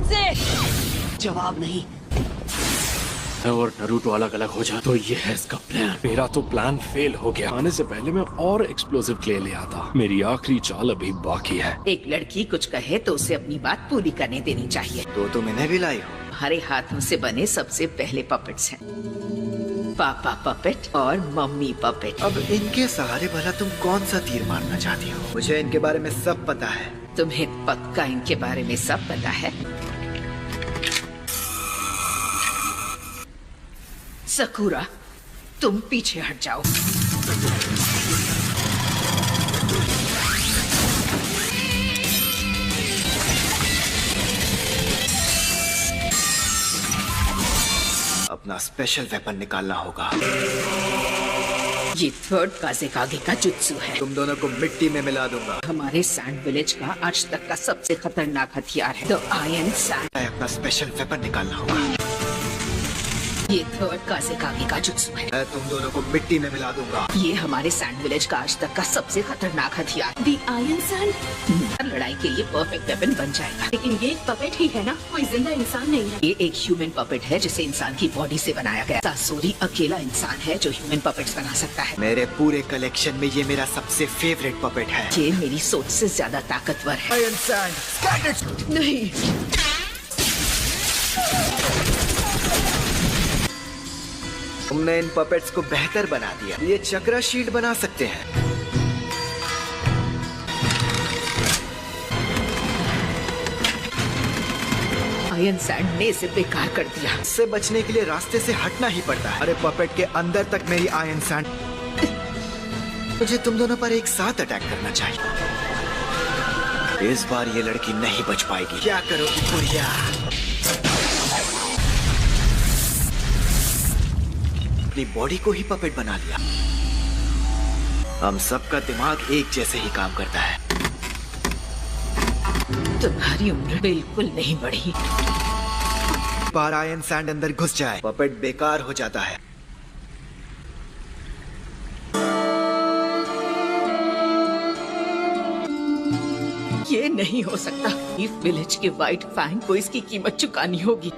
मुझसे। जवाब नहीं। और नारुतो अलग अलग हो जाए तो ये है इसका प्लान। मेरा तो प्लान फेल हो गया। आने से पहले मैं और एक्सप्लोसिव क्ले ले आता। मेरी आखिरी चाल अभी बाकी है। एक लड़की कुछ कहे तो उसे अपनी बात पूरी करने देनी चाहिए। तो तुम इन्हें भी लाई हो? हमारे हाथों से बने सबसे पहले पपेट्स हैं। पापा पपेट और मम्मी पपेट। अब इनके सहारे भला तुम कौन सा तीर मारना चाहती हो? मुझे इनके बारे में सब पता है। तुम्हें पक्का इनके बारे में सब पता है? सकुरा, तुम पीछे हट जाओ। अपना स्पेशल वेपन निकालना होगा। ये थर्ड काज़ेकागे का जुत्सु है। तुम दोनों को मिट्टी में मिला दूंगा। हमारे सैंड विलेज का आज तक का सबसे खतरनाक हथियार है द आयरन सैंड। अपना स्पेशल वेपन निकालना होगा। ये थर्ड काज़ेकागे का जुत्सु है। मैं तुम दोनों को मिट्टी में मिला दूंगा। ये हमारे सैंड विलेज का आज तक का सबसे खतरनाक हथियार। दी आयरन सैंड लड़ाई के लिए परफेक्ट वेपन बन जाएगा। लेकिन ये एक पपेट ही है ना, कोई जिंदा इंसान नहीं है। ये एक ह्यूमन पपेट है जिसे इंसान की बॉडी से बनाया गया। सासोरी अकेला इंसान है जो ह्यूमन पपेट्स बना सकता है। मेरे पूरे कलेक्शन में ये मेरा सबसे फेवरेट पपेट है। ये मेरी सोच से ज्यादा ताकतवर है। आयरन सैंड नहीं, तुमने इन पपेट्स को बेहतर बना दिया। ये चक्रा शील्ड बना सकते हैं। आयरन सैंड ने इसे बेकार कर दिया। इससे बचने के लिए रास्ते से हटना ही पड़ता है। अरे पपेट के अंदर तक मेरी आयरन सैंड। मुझे तुम दोनों पर एक साथ अटैक करना चाहिए। इस बार ये लड़की नहीं बच पाएगी। क्या करोगी बुढ़िया? अपनी बॉडी को ही पपेट बना लिया। हम सबका दिमाग एक जैसे ही काम करता है। तुम्हारी उम्र बिल्कुल नहीं बढ़ी। बार आयरन सैंड अंदर घुस जाए, पपेट बेकार हो जाता है। ये नहीं हो सकता। इस विलेज के व्हाइट फैंग को इसकी कीमत चुकानी होगी।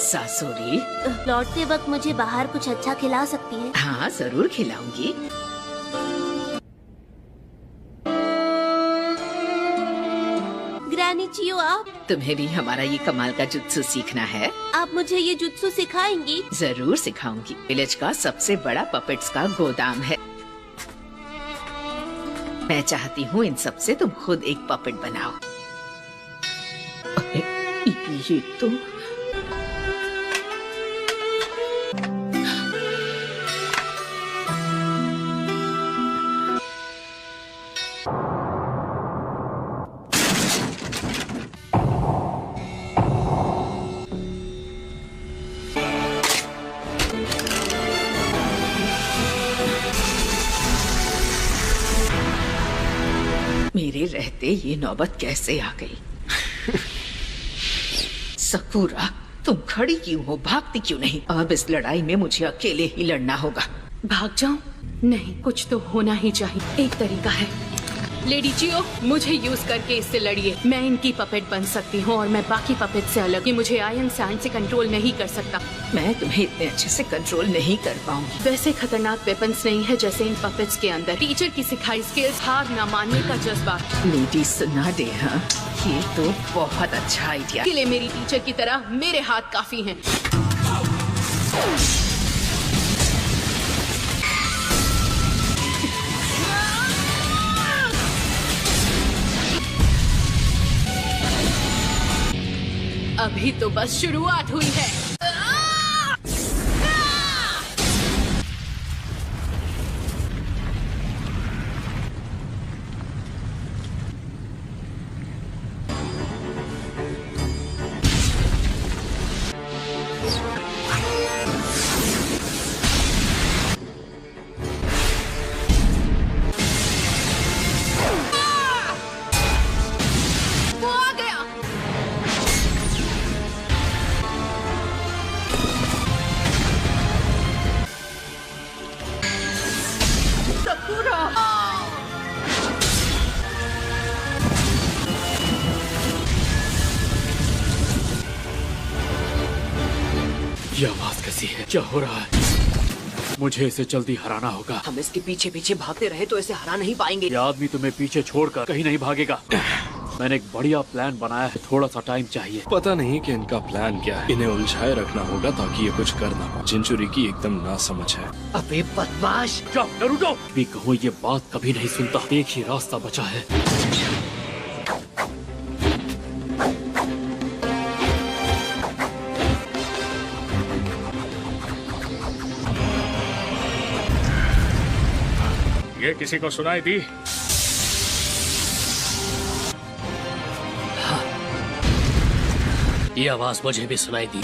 सासोरी, लौटते वक्त मुझे बाहर कुछ अच्छा खिला सकती है? हाँ जरूर खिलाऊंगी। ग्रैनी चियो, आप तुम्हें भी हमारा ये कमाल का जुत्सु सीखना है? आप मुझे ये जुत्सु सिखाएंगी? जरूर सिखाऊंगी। विलेज का सबसे बड़ा पपेट्स का गोदाम है। मैं चाहती हूँ इन सब से तुम खुद एक पपेट बनाओ। अरे, ये तो मेरे रहते ये नौबत कैसे आ गई? सकुरा, तुम खड़ी क्यों हो? भागती क्यों नहीं? अब इस लड़ाई में मुझे अकेले ही लड़ना होगा। भाग जाऊं? नहीं, कुछ तो होना ही चाहिए। एक तरीका है। लेडी चियो, मुझे यूज करके इससे लड़िए। मैं इनकी पपेट बन सकती हूँ और मैं बाकी पपेट से अलग। ये मुझे आयरन सैंड से कंट्रोल नहीं कर सकता। मैं तुम्हें इतने अच्छे से कंट्रोल नहीं कर पाऊंगी। वैसे खतरनाक वेपन्स नहीं है जैसे इन पपेट्स के अंदर। टीचर की सिखाई स्किल्स, हार न मानने का जज्बा। लेडी सुना दे। हाँ, ये तो बहुत अच्छा आइडिया। के लिए मेरी टीचर की तरह मेरे हाथ काफी हैं। अभी तो बस शुरुआत हुई है। ये आवाज कैसी है? क्या हो रहा है? मुझे इसे जल्दी हराना होगा। हम इसके पीछे पीछे भागते रहे तो इसे हरा नहीं पाएंगे। ये आदमी तुम्हें पीछे छोड़कर कहीं नहीं भागेगा। मैंने एक बढ़िया प्लान बनाया है, थोड़ा सा टाइम चाहिए। पता नहीं कि इनका प्लान क्या है। इन्हें उलझाए रखना होगा ताकि ये कुछ कर ना पाए। जिंचुरी की एकदम नासमझ है। अबे बदमाश! जाओ नारुतो। भी कहूँ ये बात कभी नहीं सुनता। एक ही रास्ता बचा है। ये किसी को सुनाई दी? ये आवाज मुझे भी सुनाई दी।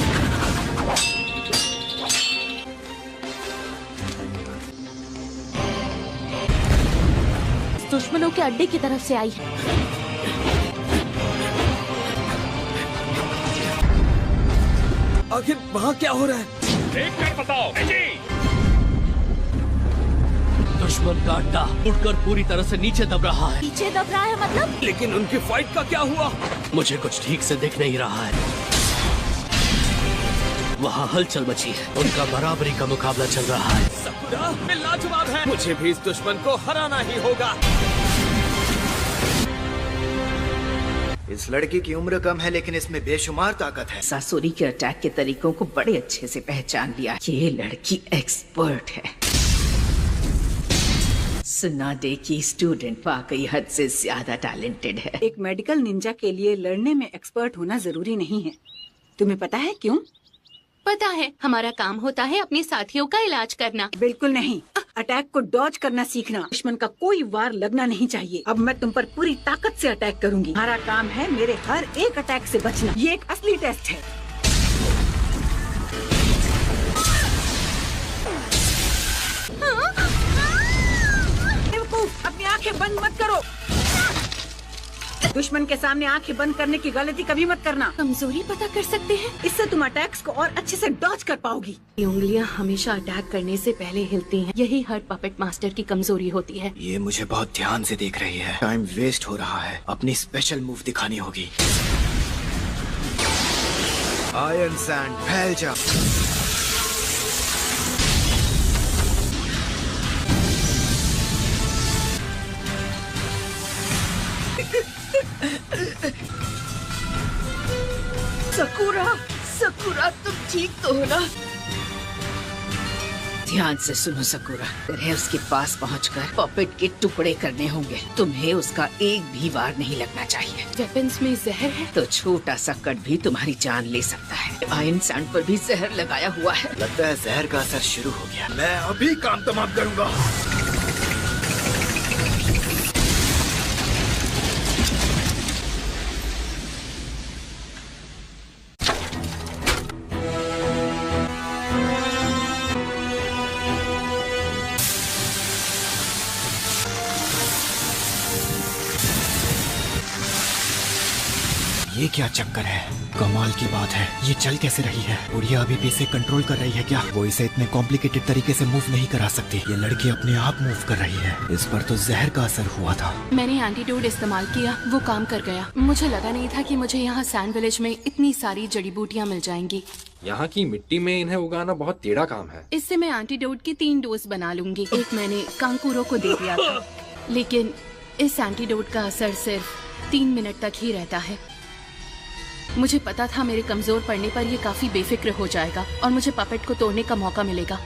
दुश्मनों के अड्डे की तरफ से आई है। आखिर वहाँ क्या हो रहा है? देख कर बताओ। जी दुश्मन का अड्डा उठकर पूरी तरह से नीचे दब रहा है। पीछे दब रहा है मतलब? लेकिन उनकी फाइट का क्या हुआ? मुझे कुछ ठीक से दिख नहीं रहा है। वहाँ हलचल मची है। उनका बराबरी का मुकाबला चल रहा है। सकुरा में लाजवाब है। मुझे भी इस दुश्मन को हराना ही होगा। इस लड़की की उम्र कम है लेकिन इसमें बेशुमार ताकत है। सासुरी के अटैक के तरीकों को बड़े अच्छे से पहचान लिया। ये लड़की एक्सपर्ट है। सुनाडे की स्टूडेंट वाकई हद से ज्यादा टैलेंटेड है। एक मेडिकल निंजा के लिए लड़ने में एक्सपर्ट होना जरूरी नहीं है। तुम्हें पता है क्यों? पता है, हमारा काम होता है अपने साथियों का इलाज करना। बिल्कुल नहीं। अटैक को डॉज करना सीखना। दुश्मन का कोई वार लगना नहीं चाहिए। अब मैं तुम पर पूरी ताकत से अटैक करूंगी। हमारा काम है मेरे हर एक अटैक से बचना। ये एक असली टेस्ट है। बेवकूफ, अपनी आंखें बंद मत करो। दुश्मन के सामने आंखें बंद करने की गलती कभी मत करना। कमजोरी पता कर सकते हैं? इससे तुम अटैक्स को और अच्छे से डॉज कर पाओगी। ये उंगलियां हमेशा अटैक करने से पहले हिलती हैं। यही हर पपेट मास्टर की कमजोरी होती है। ये मुझे बहुत ध्यान से देख रही है। टाइम वेस्ट हो रहा है। अपनी स्पेशल मूव दिखानी होगी। आयरन सैंड फैल जा। सकुरा तुम ठीक तो हो ना? ध्यान से सुनो सकुरा, तुम्हें उसके पास पहुंचकर पपेट के टुकड़े करने होंगे। तुम्हें उसका एक भी वार नहीं लगना चाहिए। वेपन्स में जहर है? तो छोटा सा कट भी तुम्हारी जान ले सकता है। आयरन सैंड पर भी जहर लगाया हुआ है। लगता है जहर का असर शुरू हो गया। मैं अभी काम तमाम करूंगा। ये क्या चक्कर है? कमाल की बात है, ये चल कैसे रही है? बुढ़िया अभी भी इसे कंट्रोल कर रही है क्या? वो इसे इतने कॉम्प्लिकेटेड तरीके से मूव नहीं करा सकती। ये लड़की अपने आप मूव कर रही है। इस पर तो जहर का असर हुआ था। मैंने एंटीडोट इस्तेमाल किया, वो काम कर गया। मुझे लगा नहीं था कि मुझे यहाँ सैंड विलेज में इतनी सारी जड़ी बूटियाँ मिल जाएंगी। यहाँ की मिट्टी में इन्हें उगाना बहुत टेढ़ा काम है। इससे मैं एंटीडोट की 3 डोज बना लूंगी। एक मैंने कांकुरो को दे दिया था, लेकिन इस एंटीडोट का असर सिर्फ 3 मिनट तक ही रहता है। मुझे पता था मेरे कमजोर पड़ने पर ये काफी बेफिक्र हो जाएगा और मुझे पपेट को तोड़ने का मौका मिलेगा।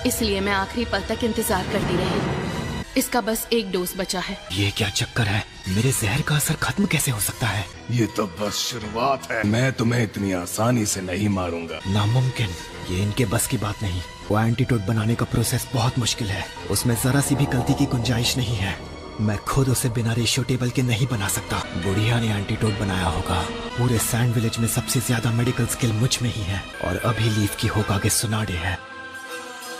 इसलिए मैं आखिरी पल तक इंतजार करती रही। इसका बस 1 डोज बचा है। ये क्या चक्कर है? मेरे जहर का असर खत्म कैसे हो सकता है? ये तो बस शुरुआत है। मैं तुम्हें इतनी आसानी से नहीं मारूंगा। नामुमकिन। ये इनके बस की बात नहीं। वो एंटीडोट बनाने का प्रोसेस बहुत मुश्किल है। उसमें जरा सी भी गलती की गुंजाइश नहीं है। मैं खुद उसे बिना रेशियो टेबल के नहीं बना सकता। बुढ़िया ने एंटीडोट बनाया होगा। पूरे सैंड विलेज में सबसे ज्यादा मेडिकल स्किल मुझ में ही है और अभी लीफ की होकागे सुनाडे है।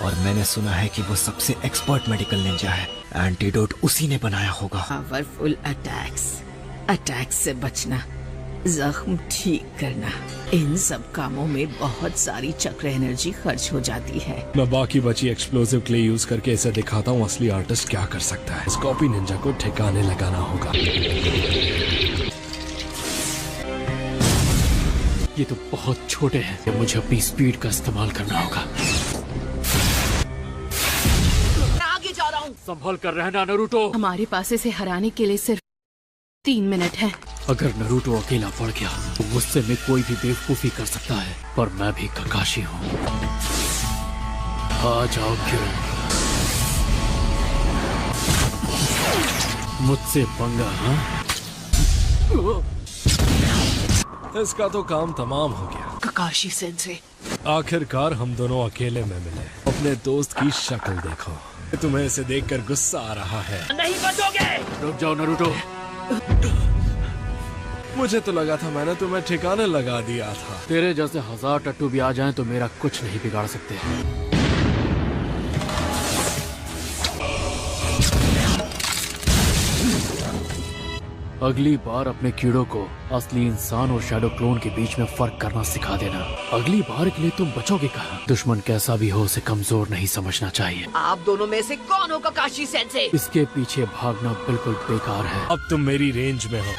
और मैंने सुना है कि वो सबसे एक्सपर्ट मेडिकल निंजा है। एंटीडोट उसी ने बनाया होगा। पावरफुल अटैक्स से बचना, जख्म ठीक करना, इन सब कामों में बहुत सारी चक्र एनर्जी खर्च हो जाती है। मैं बाकी बची एक्सप्लोसिव क्ले यूज करके इसे दिखाता हूँ असली आर्टिस्ट क्या कर सकता है। इस कॉपी निंजा को ठिकाने लगाना होगा। ये तो बहुत छोटे हैं। मुझे अपनी स्पीड का इस्तेमाल करना होगा। आगे जा रहा हूँ। संभल कर रहना नरूटो। हमारे पास इसे हराने के लिए सिर्फ 3 मिनट है। अगर नरूटो अकेला पड़ गया तो गुस्से में कोई भी बेवकूफी कर सकता है, पर मैं भी ककाशी हूँ। आ जाओ किरण, मुझसे पंगा। हाँ, इसका तो काम तमाम हो गया। ककाशी सेंसे, आखिरकार हम दोनों अकेले में मिले। अपने दोस्त की शक्ल देखो। तुम्हें इसे देखकर गुस्सा आ रहा है। नहीं बचोगे। रुक जाओ नरूटो। मुझे तो लगा था मैंने तुम्हें ठिकाने लगा दिया था। तेरे जैसे 1000 टट्टू भी आ जाएं तो मेरा कुछ नहीं बिगाड़ सकते। अगली बार अपने कीड़ों को असली इंसान और शैडो क्लोन के बीच में फर्क करना सिखा देना। अगली बार के लिए तुम बचोगे कहाँ? दुश्मन कैसा भी हो, उसे कमजोर नहीं समझना चाहिए। आप दोनों में से कौन हो ककाशी सेंसे? इसके पीछे भागना बिल्कुल बेकार है। अब तुम मेरी रेंज में हो।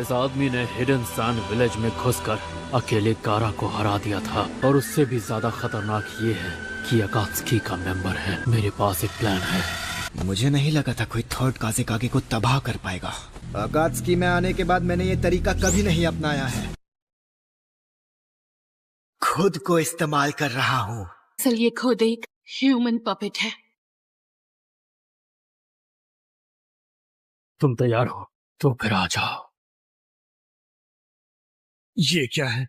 इस आदमी ने हिडन सैंड विलेज में घुसकर अकेले कारा को हरा दिया था, और उससे भी ज्यादा खतरनाक ये है कि अकात्सुकी का मेंबर है। मेरे पास एक प्लान है। मुझे नहीं लगा था कोई थर्ड काज़ेकागे को तबाह कर पाएगा। अकात्सुकी में आने के बाद मैंने ये तरीका कभी नहीं अपनाया है। खुद को इस्तेमाल कर रहा हूँ। सर ये खुद एक ह्यूमन पपेट है। तुम तैयार हो तो फिर आ जाओ। ये क्या है?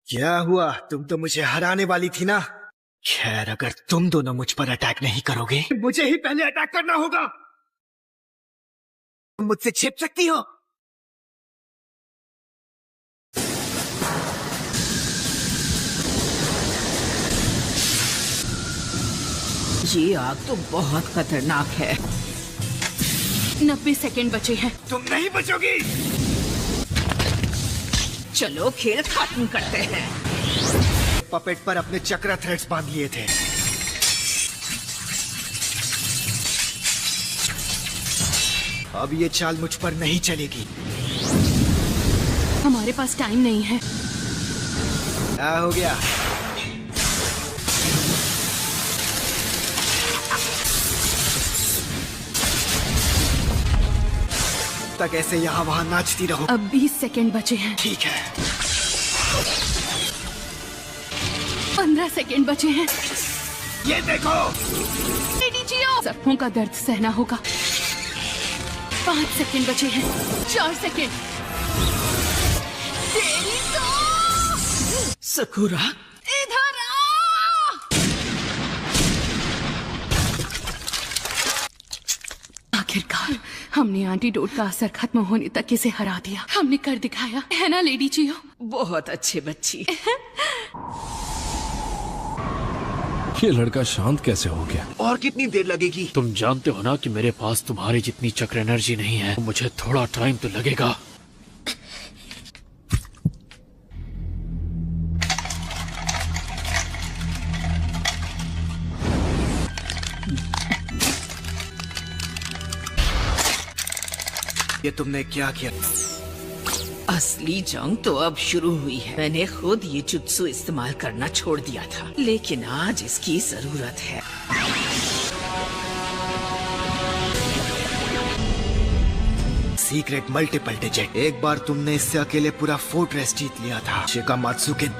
क्या हुआ? तुम तो मुझे हराने वाली थी ना। खैर, अगर तुम दोनों मुझ पर अटैक नहीं करोगे, मुझे ही पहले अटैक करना होगा। तुम मुझसे छिप सकती हो। ये आग तो बहुत खतरनाक है। 90 सेकंड बचे हैं। तुम नहीं बचोगी। चलो खेल खत्म करते हैं। पपेट पर अपने चक्र थ्रेड्स बांध लिए थे। अब ये चाल मुझ पर नहीं चलेगी। हमारे पास टाइम नहीं है। क्या हो गया? तक ऐसे यहाँ वहाँ नाचती रहो। अब 20 सेकंड बचे हैं। ठीक है। 15 सेकंड बचे हैं। ये देखो। सबकों का दर्द सहना होगा। 5 सेकंड बचे हैं। 4 सेकंड। सकुरा, इधर आ! आखिरकार हमने एंटीडोट का असर खत्म होने तक इसे हरा दिया। हमने कर दिखाया, है ना लेडी चियो? बहुत अच्छे बच्ची। ये लड़का शांत कैसे हो गया? और कितनी देर लगेगी? तुम जानते हो ना कि मेरे पास तुम्हारी जितनी चक्र एनर्जी नहीं है। मुझे थोड़ा टाइम तो लगेगा। ये तुमने क्या किया? असली जंग तो अब शुरू हुई है। मैंने खुद ये जुत्सु इस्तेमाल करना छोड़ दिया था, लेकिन आज इसकी जरूरत है। Secret multiple digit. एक बार तुमने इससे अकेले पूरा फोर्ट्रेस जीत लिया था। शिकामात्सु के